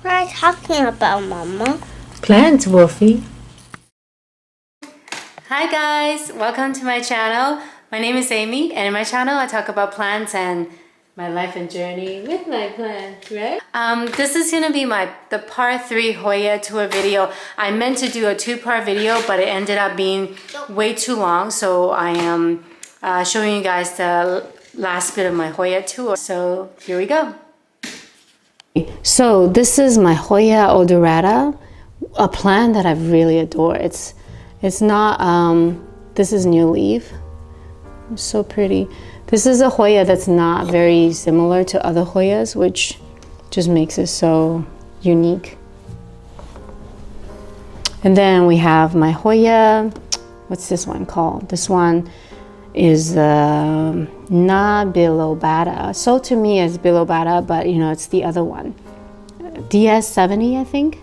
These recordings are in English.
What are you talking about, Mama? Plants, Wolfie. Hi guys, welcome to my channel. My name is Amy, and in my channel I talk about plants and my life and journey with my plants, right? This is gonna be the part 3 Hoya tour video. I meant to do a 2-part video, but it ended up being way too long, so I am showing you guys the last bit of my Hoya tour. So here we go. So this is my Hoya odorata, a plant that I really adore. It's not, this is new leaf. It's so pretty. This is a Hoya that's not very similar to other Hoyas, which just makes it so unique. And then we have my Hoya, what's this one called? This one is bilobata. So to me it's bilobata, but you know, it's the other one. DS70, I think.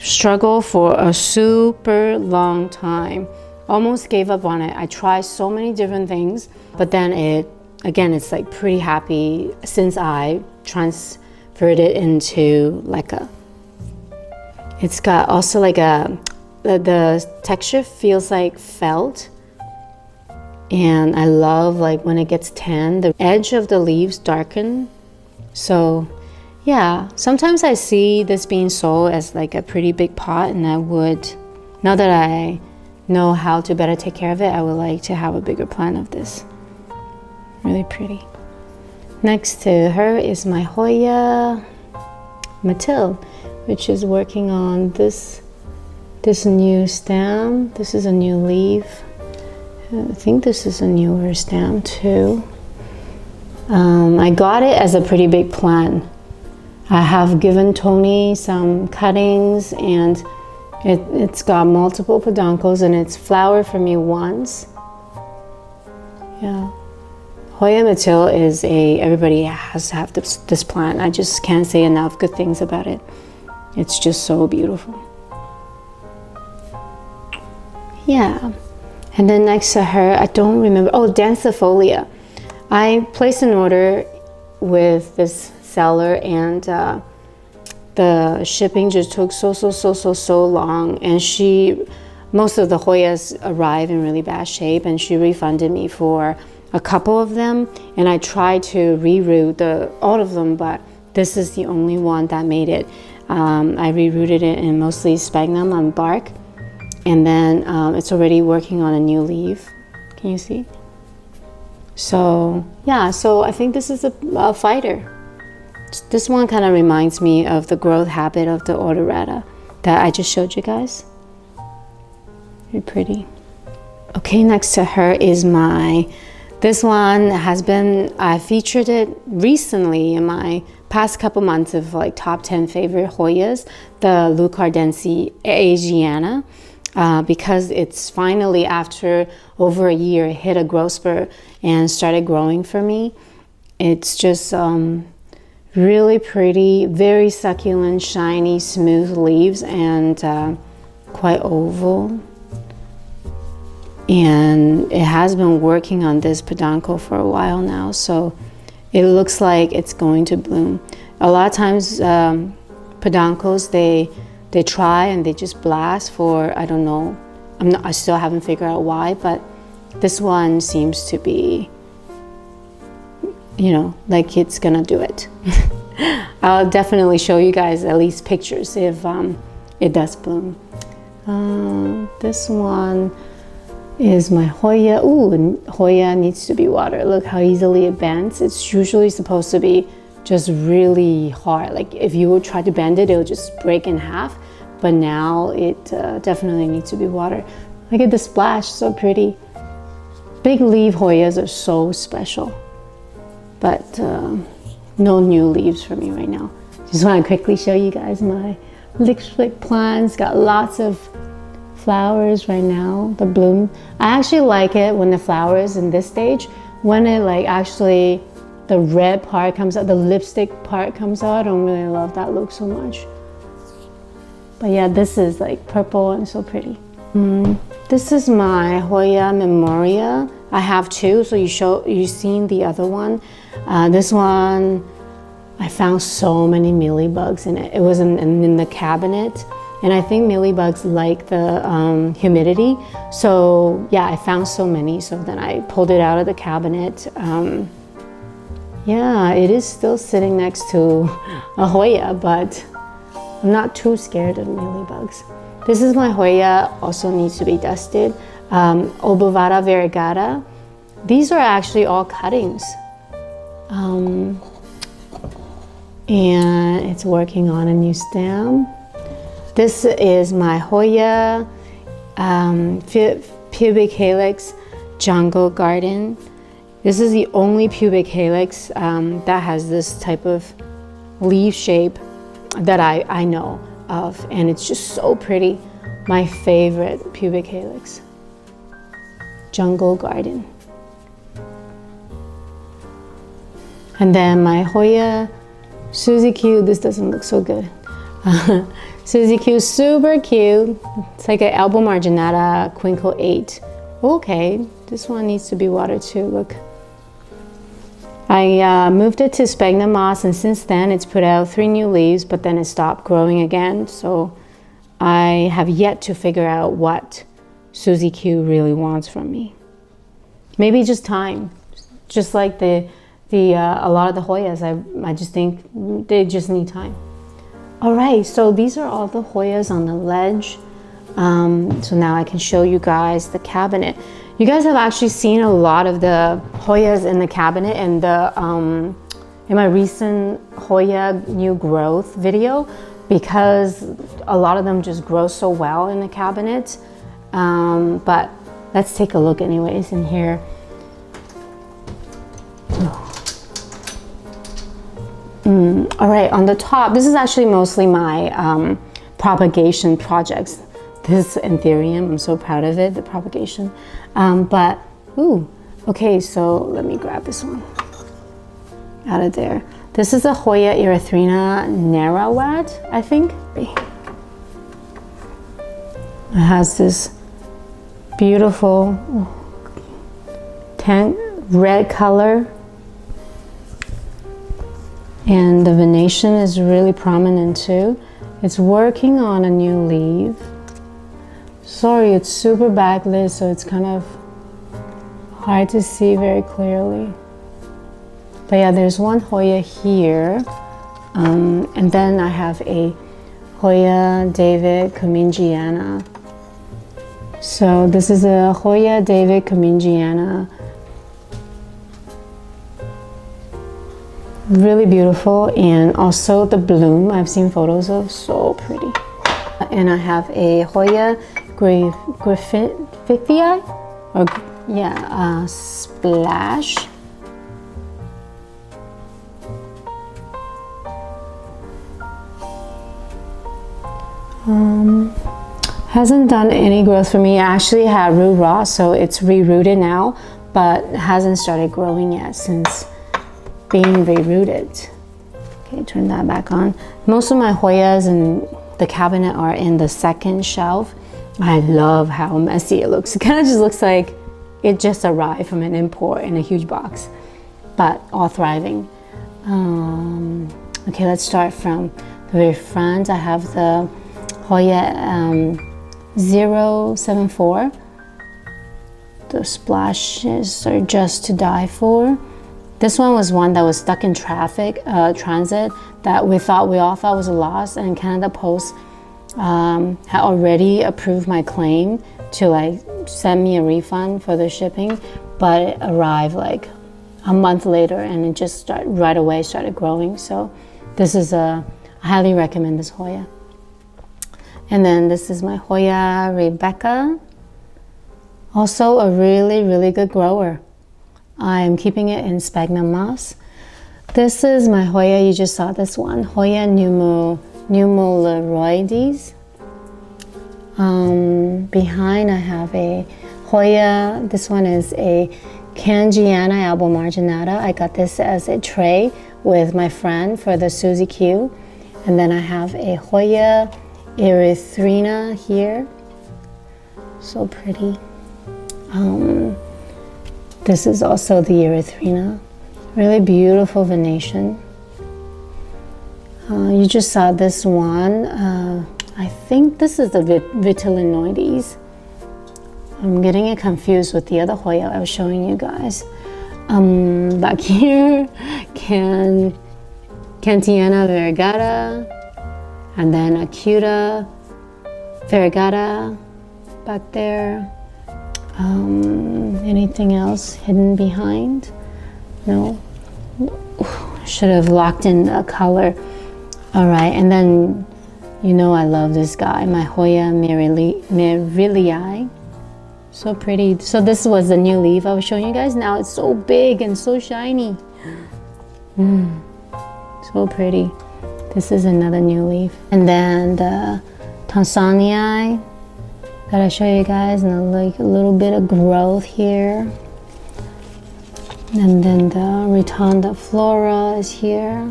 Struggle for a super long time. Almost gave up on it. I tried so many different things, but then it's like pretty happy since I transferred it into like it's got also like the texture feels like felt, and I love like when it gets tan, the edge of the leaves darken. So yeah, sometimes I see this being sold as like a pretty big pot, and I would, now that I know how to better take care of it, I would like to have a bigger plant of this. Really pretty. Next to her is my Hoya mathilde, which is working on this new stem. This is a new leaf. I think this is a newer stem too. I got it as a pretty big plant. I have given Tony some cuttings, and it's got multiple peduncles, and it's flowered for me once. Yeah. Hoya mathilde is everybody has to have this plant. I just can't say enough good things about it. It's just so beautiful. Yeah. And then next to her, I don't remember, oh, I placed an order with this seller, and the shipping just took so long, and most of the Hoyas arrived in really bad shape, and she refunded me for a couple of them, and I tried to reroot all of them, but this is the only one that made it. I rerooted it in mostly sphagnum on bark, and then it's already working on a new leaf. Can you see? So yeah, so I think this is a fighter. This one kind of reminds me of the growth habit of the odorata that I just showed you guys. Very pretty. Okay, next to her is this one I featured it recently in my past couple months of like top 10 favorite Hoyas, the kenejiana, because it's finally, after over a year, hit a growth spurt and started growing for me. It's just really pretty, very succulent, shiny, smooth leaves, and quite oval. And it has been working on this peduncle for a while now, so it looks like it's going to bloom. A lot of times peduncles, they try and they just blast for, I don't know, I still haven't figured out why, but this one seems to be, you know, like it's gonna do it. I'll definitely show you guys at least pictures if it does bloom. This one is my Hoya. Ooh, Hoya needs to be watered. Look how easily it bends. It's usually supposed to be just really hard. Like if you would try to bend it, it'll just break in half. But now it definitely needs to be watered. Look at the splash, so pretty. Big leaf Hoyas are so special. But no new leaves for me right now. Just want to quickly show you guys my lick plants. Got lots of flowers right now, the bloom. I actually like it when the flowers in this stage, when it like actually the red part comes out, the lipstick part comes out. I don't really love that look so much. But yeah, this is like purple and so pretty. This is my Hoya memoria. I have two, so you've seen the other one. This one I found so many mealybugs in it. It was in the cabinet, and I think mealybugs like the humidity. So yeah, I found so many. So then I pulled it out of the cabinet. Yeah, it is still sitting next to a Hoya, but I'm not too scared of mealybugs. This is my Hoya, also needs to be dusted. Obovata variegata. These are actually all cuttings. And it's working on a new stem. This is my Hoya pubicalyx jungle garden. This is the only pubicalyx that has this type of leaf shape that I know of, and it's just so pretty. My favorite pubicalyx. Jungle garden. And then my Hoya Suzy Q. This doesn't look so good. Suzy Q, super cute. It's like an albomarginata quinkle 8. Okay, this one needs to be watered too. Look. I moved it to sphagnum moss, and since then it's put out 3 new leaves, but then it stopped growing again. So I have yet to figure out what Suzy Q really wants from me. Maybe just time, just like a lot of the Hoyas. I just think they just need time. All right, so these are all the Hoyas on the ledge. So now I can show you guys the cabinet. You guys have actually seen a lot of the Hoyas in the cabinet in my recent Hoya new growth video, because a lot of them just grow so well in the cabinet. But let's take a look anyways in here. All right, on the top, this is actually mostly my propagation projects. This anthurium, I'm so proud of it, the propagation. Okay, so let me grab this one out of there. This is a Hoya erythrina nara, I think. It has this beautiful red color, and the venation is really prominent too. It's working on a new leaf. Sorry, it's super backlit, so it's kind of hard to see very clearly. But yeah, there's one Hoya here. And then I have a Hoya davidcummungii. So this is a Hoya davidcummungii. Really beautiful, and also the bloom I've seen photos of, so pretty. And I have a Hoya griffithii, or yeah, splash. Hasn't done any growth for me. I actually had root rot, so it's rerooted now, but hasn't started growing yet since being rerooted. Okay, turn that back on. Most of my Hoyas in the cabinet are in the second shelf. I love how messy it looks. It kind of just looks like it just arrived from an import in a huge box, but all thriving. Okay, let's start from the very front. I have the Hoya 074. The splashes are just to die for. This one was one that was stuck in transit that we all thought was a loss, and Canada Post had already approved my claim to like send me a refund for the shipping, but it arrived like a month later, and it just right away started growing. So this is I highly recommend this Hoya. And then this is my Hoya Rebecca, also a really good grower. I'm keeping it in sphagnum moss. This is my Hoya, you just saw this one, Hoya nummularioides. Behind I have a Hoya, this one is a Kentiana albomarginata. I got this as a tray with my friend for the Suzy Q. And then I have a Hoya erythrina here. So pretty. This is also the erythrina. Really beautiful venation. You just saw this one. I think this is the vitellinoides. I'm getting it confused with the other Hoya I was showing you guys. Back here, kentiana variegata, and then acuta variegata back there. Anything else hidden behind? No. Should have locked in the color. All right, and then you know I love this guy, my Hoya merrillii. So pretty. So this was the new leaf I was showing you guys. Now it's so big and so shiny. So pretty. This is another new leaf. And then the thomsonii that I show you guys, and like a little bit of growth here. And then the rotundiflora is here.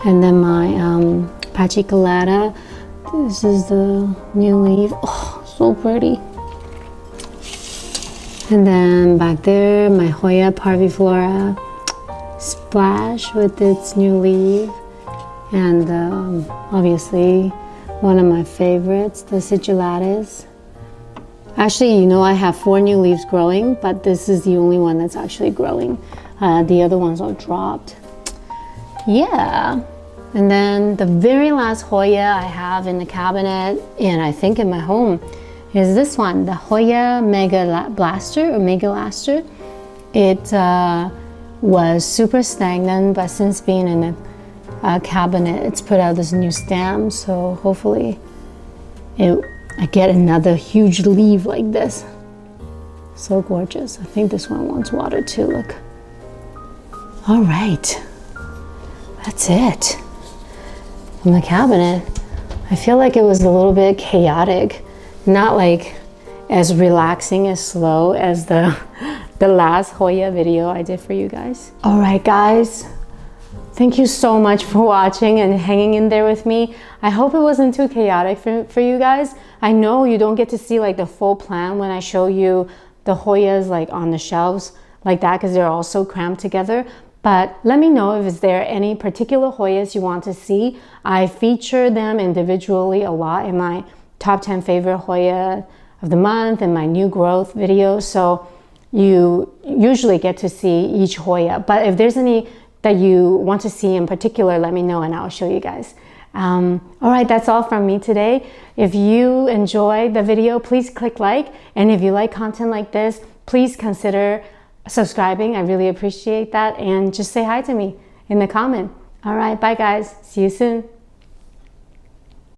And then my pachyclada. This is the new leaf. Oh, so pretty. And then back there, my Hoya parviflora splash with its new leaf. And obviously, one of my favorites, the sigillatis. Actually, you know, I have 4 new leaves growing, but this is the only one that's actually growing. The other ones are dropped. Yeah. And then the very last Hoya I have in the cabinet, and I think in my home, is this one, the Hoya megalaster. It was super stagnant, but since being in a cabinet, it's put out this new stem. So hopefully I get another huge leaf like this. So gorgeous. I think this one wants water too, look. All right, that's it. In the cabinet, I feel like it was a little bit chaotic, not like as relaxing, as slow as the last Hoya video I did for you guys. All right, guys, thank you so much for watching and hanging in there with me. I hope it wasn't too chaotic for you guys. I know you don't get to see like the full plan when I show you the Hoyas like on the shelves like that, because they're all so crammed together. But let me know if is there any particular Hoyas you want to see. I feature them individually a lot in my top 10 favorite Hoya of the month and my new growth videos. So you usually get to see each Hoya. But if there's any that you want to see in particular, let me know and I'll show you guys. All right, that's all from me today. If you enjoyed the video, please click like. And if you like content like this, please consider subscribing. I really appreciate that. And just say hi to me in the comment. All right, bye guys. See you soon.